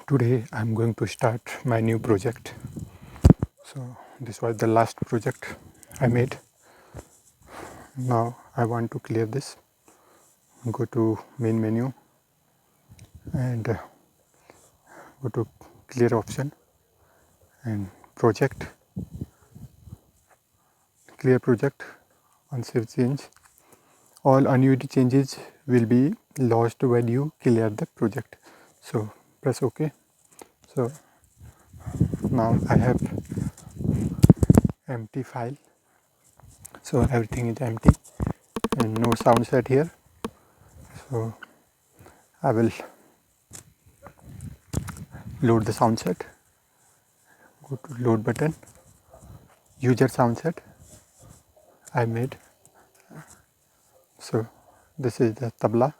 Today I'm going to start my new project. So this was the last project I made. Now I want to clear this. Go to main menu and go to clear option and project. Clear project on save change. All unused changes will be lost when you clear the project. So press OK. So now I have empty file. So everything is empty and no sound set here. So I will load the sound set. Go to load button. User sound set I made. So this is the tabla.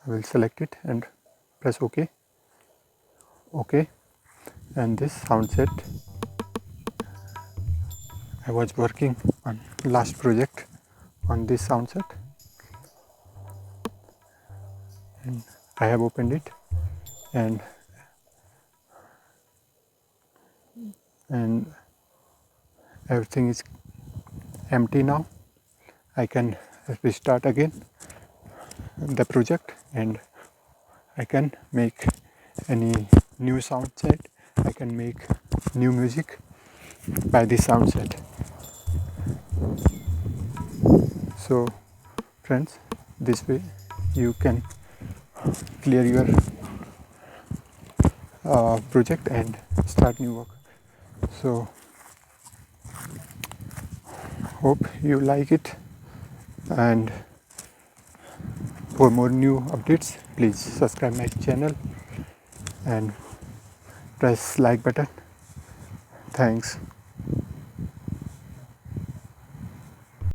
I will select it and press OK. OK. And this sound set I was working on last project on this sound set. And I have opened it and everything is empty now. I can restart again the project and I can make any new sound set. I can make new music by this sound set. So friends, this way you can clear your project and start new work. So hope you like it, and for more new updates please subscribe my channel and press like button. Thanks.